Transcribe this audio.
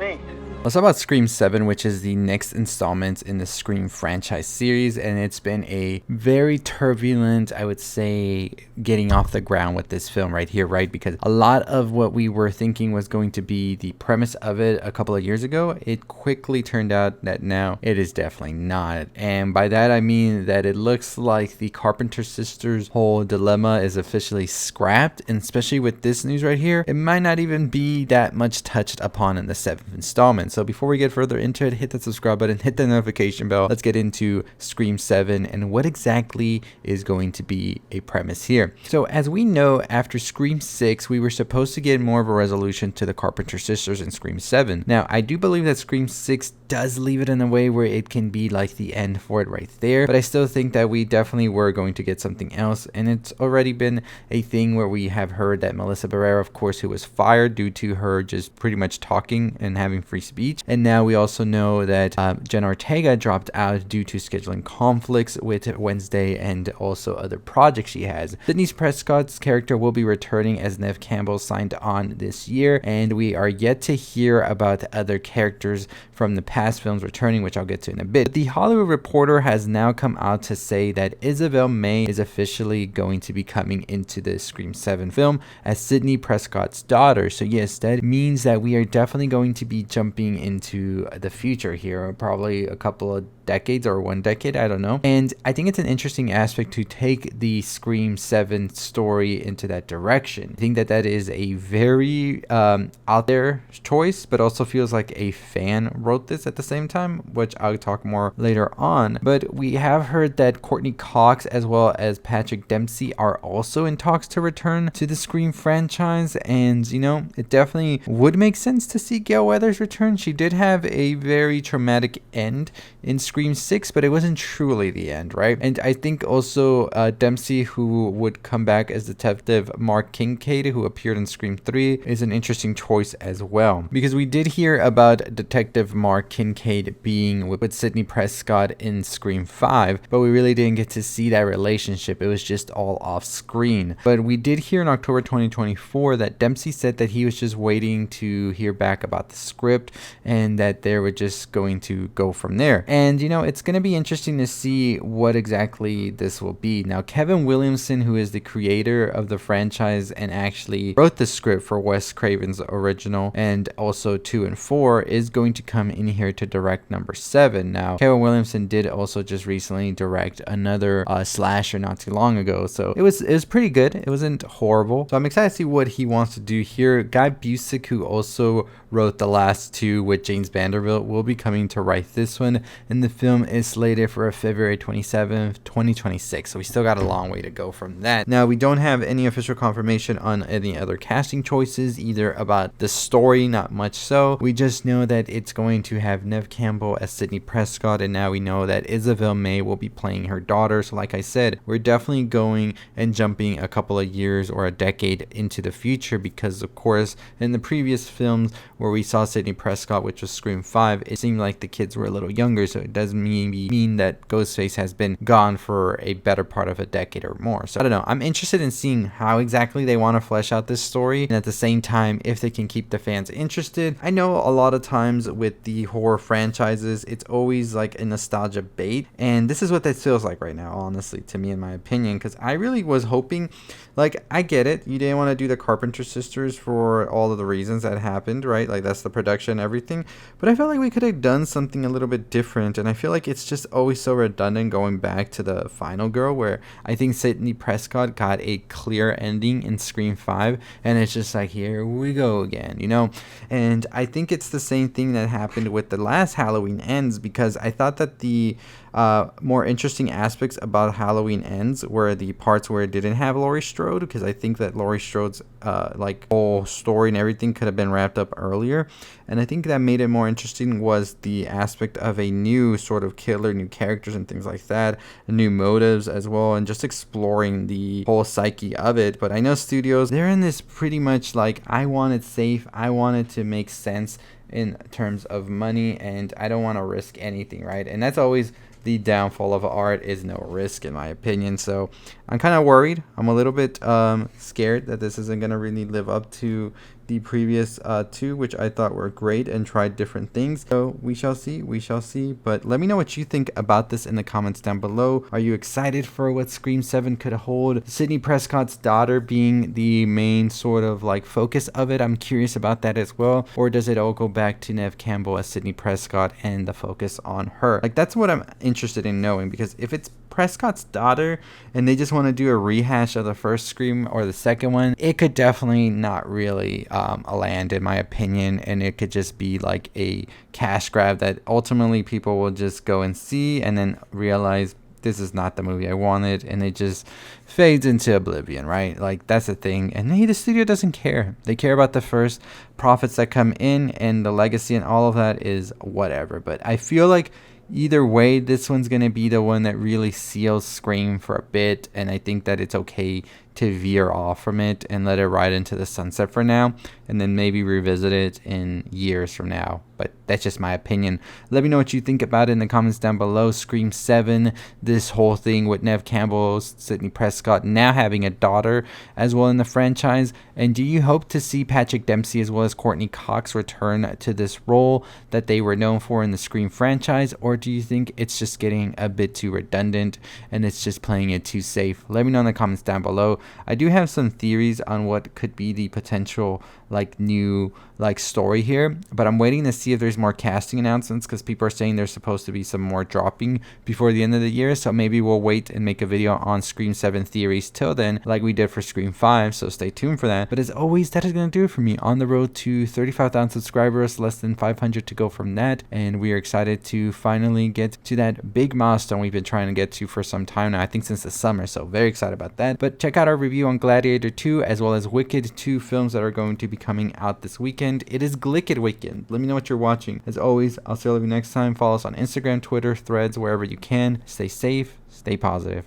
me. Let's talk about Scream 7, which is the next installment in the Scream franchise series, and it's been a very turbulent, I would say, getting off the ground with this film right here, right? Because a lot of what we were thinking was going to be the premise of it a couple of years ago, it quickly turned out that now it is definitely not. And by that I mean that it looks like the Carpenter sisters' whole dilemma is officially scrapped, and especially with this news right here, it might not even be that much touched upon in the 7th installment. So before we get further into it, hit that subscribe button, hit the notification bell. Let's get into Scream 7 and what exactly is going to be a premise here. So as we know, after Scream 6, we were supposed to get more of a resolution to the Carpenter sisters in Scream 7. Now, I do believe that Scream 6 does leave it in a way where it can be like the end for it right there, but I still think that we definitely were going to get something else, and it's already been a thing where we have heard that Melissa Barrera, of course, who was fired due to her just pretty much talking and having free speech. And now we also know that Jenna Ortega dropped out due to scheduling conflicts with Wednesday and also other projects she has. Sidney Prescott's character will be returning as Neve Campbell signed on this year, and we are yet to hear about other characters from the past films returning, which I'll get to in a bit. But the Hollywood Reporter has now come out to say that Isabel May is officially going to be coming into the Scream 7 film as Sidney Prescott's daughter. So yes, that means that we are definitely going to be jumping into the future here, probably a couple of decades or 1 decade, I don't know. And I think it's an interesting aspect to take the Scream 7 story into that direction. I think that that is a very out there choice, but also feels like a fan wrote this at the same time, which I'll talk more later on. But we have heard that Courtney Cox as well as Patrick Dempsey are also in talks to return to the Scream franchise, and you know, it definitely would make sense to see Gale Weathers return. She did have a very traumatic end in Scream 6, but it wasn't truly the end, right? And I think also Dempsey, who would come back as Detective Mark Kincaid, who appeared in Scream 3, is an interesting choice as well. Because we did hear about Detective Mark Kincaid being with Sidney Prescott in Scream 5, but we really didn't get to see that relationship. It was just all off screen. But we did hear in October 2024 that Dempsey said that he was just waiting to hear back about the script and that they were just going to go from there. And you know, it's going to be interesting to see what exactly this will be. Now, Kevin Williamson, who is the creator of the franchise and actually wrote the script for Wes Craven's original and also 2 and 4, is going to come in here to direct number 7. Now, Kevin Williamson did also just recently direct another slasher not too long ago, so it was pretty good. It wasn't horrible. So I'm excited to see what he wants to do here. Guy Busick, who also wrote the last 2 with James Vanderbilt, will be coming to write this one, and the film is slated for February 27th, 2026. So we still got a long way to go from that. Now, we don't have any official confirmation on any other casting choices, either about the story, not much so. We just know that it's going to have Neve Campbell as Sidney Prescott, and now we know that Isabel May will be playing her daughter. So like I said, we're definitely going and jumping a couple of years or a decade into the future, because of course in the previous films where we saw Sidney Prescott, which was Scream 5, it seemed like the kids were a little younger, so it doesn't mean that Ghostface has been gone for a better part of a decade or more. So I don't know, I'm interested in seeing how exactly they want to flesh out this story, and at the same time if they can keep the fans interested. I know a lot of times with the horror franchises, it's always like a nostalgia bait, and this is what this feels like right now, honestly, to me, in my opinion, because I really was hoping, like, I get it, you didn't want to do the Carpenter sisters for all of the reasons that happened, right? Like, that's the production and everything, but I felt like we could have done something a little bit different, and I feel like it's just always so redundant going back to the final girl, where I think Sidney Prescott got a clear ending in Scream 5, and it's just like, here we go again, you know? And I think it's the same thing that happened with the last Halloween Ends, because I thought that the more interesting aspects about Halloween Ends were the parts where it didn't have Laurie Strode, because I think that Laurie Strode's like whole story and everything could have been wrapped up earlier, and I think that made it more interesting was the aspect of a new sort of killer, new characters and things like that, and new motives as well, and just exploring the whole psyche of it. But I know studios, they're in this pretty much like, I want it safe, I want it to make sense in terms of money, and I don't want to risk anything, right? And that's always the downfall of art is no risk, in my opinion. So I'm kind of worried. I'm a little bit scared that this isn't going to really live up to the previous two, which I thought were great and tried different things. So we shall see. But let me know what you think about this in the comments down below. Are you excited for what Scream 7 could hold? Sidney Prescott's daughter being the main sort of like focus of it. I'm curious about that as well. Or does it all go back to Neve Campbell as Sidney Prescott and the focus on her? Like, that's what I'm interested in knowing, because if it's Prescott's daughter and they just want to do a rehash of the first Scream or the second one, it could definitely not really land, in my opinion, and it could just be like a cash grab that ultimately people will just go and see and then realize this is not the movie I wanted, and it just fades into oblivion, right? Like, that's the thing. And hey, the studio doesn't care. They care about the first profits that come in, and the legacy and all of that is whatever. But I feel like either way, this one's going to be the one that really seals Scream for a bit, and I think that it's okay to veer off from it and let it ride into the sunset for now, and then maybe revisit it in years from now. But that's just my opinion. Let me know what you think about it in the comments down below. Scream 7, this whole thing with Neve Campbell, Sidney Prescott now having a daughter as well in the franchise. And do you hope to see Patrick Dempsey as well as Courtney Cox return to this role that they were known for in the Scream franchise? Or do you think it's just getting a bit too redundant and it's just playing it too safe? Let me know in the comments down below. I do have some theories on what could be the potential new story here, but I'm waiting to see if there's more casting announcements, because people are saying there's supposed to be some more dropping before the end of the year. So maybe we'll wait and make a video on Scream 7 theories till then, like we did for Scream 5, so stay tuned for that. But as always, that is going to do it for me on the road to 35,000 subscribers, less than 500 to go from that, and we are excited to finally get to that big milestone we've been trying to get to for some time now, I think since the summer, so very excited about that. But check out our review on Gladiator 2 as well as Wicked, 2 films that are going to be coming out this weekend. It is Glicked weekend. Let me know what you're watching. As always, I'll see all of you next time. Follow us on Instagram, Twitter, Threads, wherever you can. Stay safe, stay positive.